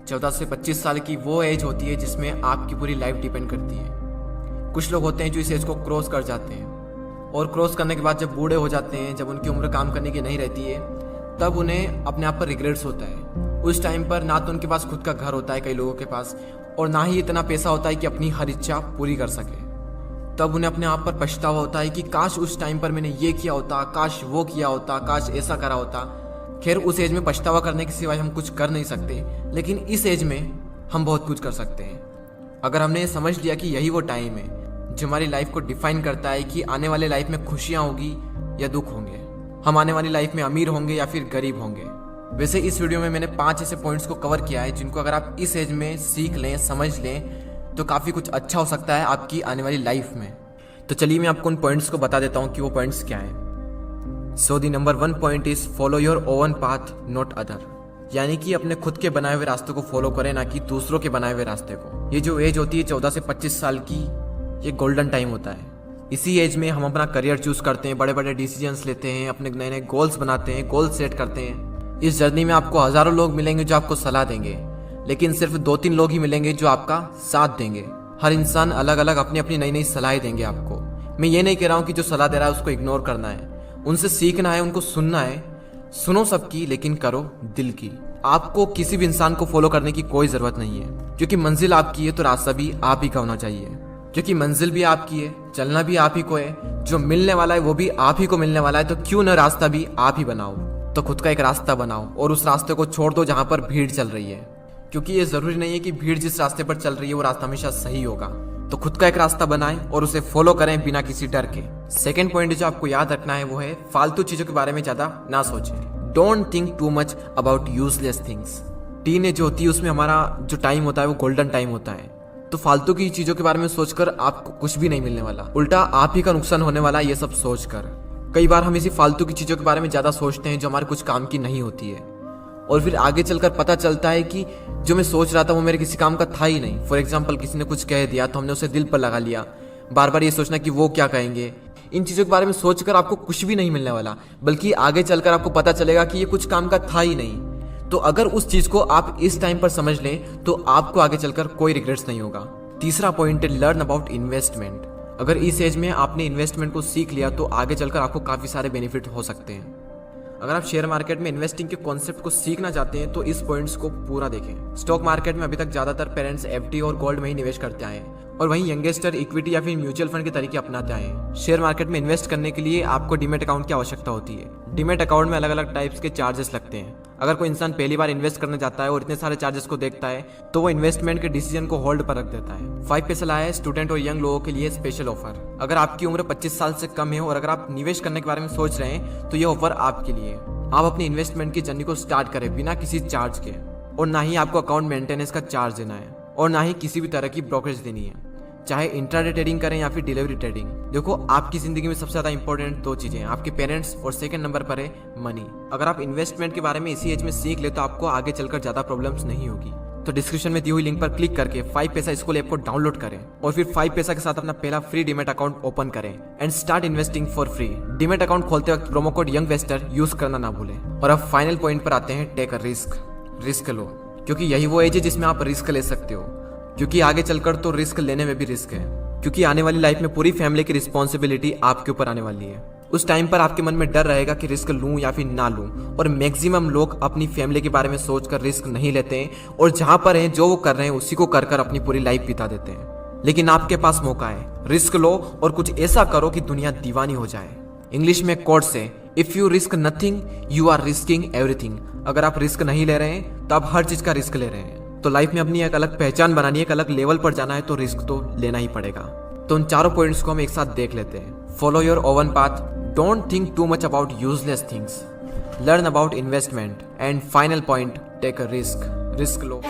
14 से 25 साल की वो एज होती है जिसमें आपकी पूरी लाइफ डिपेंड करती है। कुछ लोग होते हैं जो इस एज को क्रॉस कर जाते हैं और क्रॉस करने के बाद जब बूढ़े हो जाते हैं, जब उनकी उम्र काम करने की नहीं रहती है, तब उन्हें अपने आप पर रिग्रेट्स होता है। उस टाइम पर ना तो उनके पास खुद का घर होता है कई लोगों के पास, और ना ही इतना पैसा होता है कि अपनी हर इच्छा पूरी कर सके। तब उन्हें अपने आप पर पछतावा होता है कि काश उस टाइम पर मैंने ये किया होता, काश वो किया होता, काश ऐसा करा होता। खैर, उस एज में पछतावा करने के सिवाय हम कुछ कर नहीं सकते, लेकिन इस एज में हम बहुत कुछ कर सकते हैं। अगर हमने ये समझ लिया कि यही वो टाइम है जो हमारी लाइफ को डिफाइन करता है कि आने वाले लाइफ में खुशियाँ होगी या दुख होंगे, हम आने वाली लाइफ में अमीर होंगे या फिर गरीब होंगे। वैसे इस वीडियो में मैंने 5 ऐसे पॉइंट्स को कवर किया है जिनको अगर आप इस एज में सीख लें, समझ लें, तो काफ़ी कुछ अच्छा हो सकता है आपकी आने वाली लाइफ में। तो चलिए मैं आपको उन पॉइंट्स को बता देता हूँ कि वो पॉइंट्स क्या हैं। So the number 1 point is follow your own path not other, यानी कि अपने खुद के बनाए हुए रास्ते को फॉलो करें, ना कि दूसरों के बनाए हुए रास्ते को। ये जो एज होती है 14 से 25 साल की, ये गोल्डन टाइम होता है। इसी एज में हम अपना करियर चूज करते हैं, बड़े बड़े डिसीजंस लेते हैं, अपने नए नए गोल्स बनाते हैं, गोल्स सेट करते हैं। इस जर्नी में आपको हजारों लोग मिलेंगे जो आपको सलाह देंगे, लेकिन सिर्फ 2-3 लोग ही मिलेंगे जो आपका साथ देंगे। हर इंसान अलग अलग अपनी अपनी नई नई सलाहें देंगे आपको। मैं ये नहीं कह रहा हूँ कि जो सलाह दे रहा है उसको इग्नोर करना है, उनसे सीखना है, उनको सुनना है। सुनो सबकी, लेकिन करो दिल की। आपको किसी भी इंसान को फॉलो करने की कोई जरूरत नहीं है, क्योंकि मंजिल आपकी है तो रास्ता भी आप ही का होना चाहिए। क्योंकि मंजिल भी आपकी है, चलना भी आप ही को है, जो मिलने वाला है वो भी आप ही को मिलने वाला है, तो क्यों न रास्ता भी आप ही बनाओ। तो खुद का एक रास्ता बनाओ और उस रास्ते को छोड़ दो जहां पर भीड़ चल रही है, क्योंकि ये जरूरी नहीं है कि भीड़ जिस रास्ते पर चल रही है वो रास्ता हमेशा सही होगा। तो खुद का एक रास्ता बनाएं और उसे फॉलो करें बिना किसी डर के। सेकंड पॉइंट जो आपको याद रखना है वो है फालतू चीजों के बारे में ज्यादा ना सोचें। Don't think too much about useless things. Teenage जो होती है उसमें हमारा जो टाइम होता है वो गोल्डन टाइम होता है, तो फालतू की चीजों के बारे में सोचकर आपको कुछ भी नहीं मिलने वाला, उल्टा आप ही का नुकसान होने वाला है ये सब सोचकर। कई बार हम इसी फालतू की चीजों के बारे में ज्यादा सोचते हैं जो हमारे कुछ काम की नहीं होती है, और फिर आगे चलकर पता चलता है कि जो मैं सोच रहा था वो मेरे किसी काम का था ही नहीं। फॉर एग्जाम्पल, किसी ने कुछ कह दिया तो हमने उसे दिल पर लगा लिया, बार बार ये सोचना कि वो क्या कहेंगे। इन चीज़ों के बारे में सोचकर आपको कुछ भी नहीं मिलने वाला, बल्कि आगे चलकर आपको पता चलेगा कि ये कुछ काम का था ही नहीं। तो अगर उस चीज़ को आप इस टाइम पर समझ लें तो आपको आगे चलकर कोई रिग्रेट्स नहीं होगा। तीसरा पॉइंट है लर्न अबाउट इन्वेस्टमेंट। अगर इस एज में आपने इन्वेस्टमेंट को सीख लिया तो आगे चलकर आपको काफ़ी सारे बेनिफिट हो सकते हैं। अगर आप शेयर मार्केट में इन्वेस्टिंग के कॉन्सेप्ट को सीखना चाहते हैं तो इस पॉइंट्स को पूरा देखें। स्टॉक मार्केट में अभी तक ज्यादातर पेरेंट्स एफडी और गोल्ड में ही निवेश करते आए हैं, और वहीं यंगेस्टर इक्विटी या फिर म्यूचुअल फंड के तरीके अपनाते आए हैं। शेयर मार्केट में इन्वेस्ट करने के लिए आपको डीमेट अकाउंट की आवश्यकता होती है। डीमेट अकाउंट में अलग अलग टाइप्स के चार्जेस लगते हैं। अगर कोई इंसान पहली बार इन्वेस्ट करने जाता है और इतने सारे चार्जेस को देखता है तो वो इन्वेस्टमेंट के डिसीजन को होल्ड पर रख देता है। 5 पैसा लाया है स्टूडेंट और यंग लोगों के लिए स्पेशल ऑफर। अगर आपकी उम्र 25 साल से कम है और अगर आप निवेश करने के बारे में सोच रहे हैं तो ये ऑफर आपके लिए। आप अपनी इन्वेस्टमेंट की जर्नी को स्टार्ट करें बिना किसी चार्ज के, और ना ही आपको अकाउंट मेंटेनेंस का चार्ज देना है, और ना ही किसी भी तरह की ब्रोकरेज देनी है, चाहे इंट्राडे ट्रेडिंग करें या फिर डिलीवरी ट्रेडिंग। देखो, आपकी जिंदगी में सबसे ज्यादा इंपॉर्टेंट 2 चीजें हैं, आपके पेरेंट्स, और सेकंड नंबर पर है मनी। अगर आप इन्वेस्टमेंट के बारे में इसी एज में सीख ले तो आपको आगे चलकर ज्यादा प्रॉब्लम्स नहीं होगी। तो डिस्क्रिप्शन में दी हुई लिंक पर क्लिक करके 5 पैसा स्कूल ऐप को डाउनलोड करें और फिर 5 पैसा के साथ अपना पहला फ्री डीमेट अकाउंट ओपन करें and start investing for free. Demat account खोलते वक्त प्रोमो कोड यंगवेस्टर यूज करना ना भूलें। और अब फाइनल पॉइंट पर आते हैं, टेक अ रिस्क। रिस्क लो, क्योंकि यही वो एज है जिसमें आप रिस्क ले सकते हो, क्योंकि आगे चलकर तो रिस्क लेने में भी रिस्क है, क्योंकि आने वाली लाइफ में पूरी फैमिली की रिस्पॉन्सिबिलिटी आपके ऊपर आने वाली है। उस टाइम पर आपके मन में डर रहेगा कि रिस्क लूं या फिर ना लूं, और मैक्सिमम लोग अपनी फैमिली के बारे में सोचकर रिस्क नहीं लेते हैं, और जहां पर हैं जो वो कर रहे हैं उसी को कर कर अपनी पूरी लाइफ बिता देते हैं। लेकिन आपके पास मौका है, रिस्क लो और कुछ ऐसा करो कि दुनिया दीवानी हो जाए। इंग्लिश में कोट से, if you risk nothing you are risking everything. अगर आप रिस्क नहीं ले रहे हैं तो आप हर चीज का रिस्क ले रहे हैं। तो लाइफ में अपनी एक अलग पहचान बनानी है, एक अलग लेवल पर जाना है तो रिस्क तो लेना ही पड़ेगा। तो उन चारों पॉइंट्स को हम एक साथ देख लेते हैं। Follow your own path, don't think too much about useless things, learn about investment, and final point, take a risk. Risk low.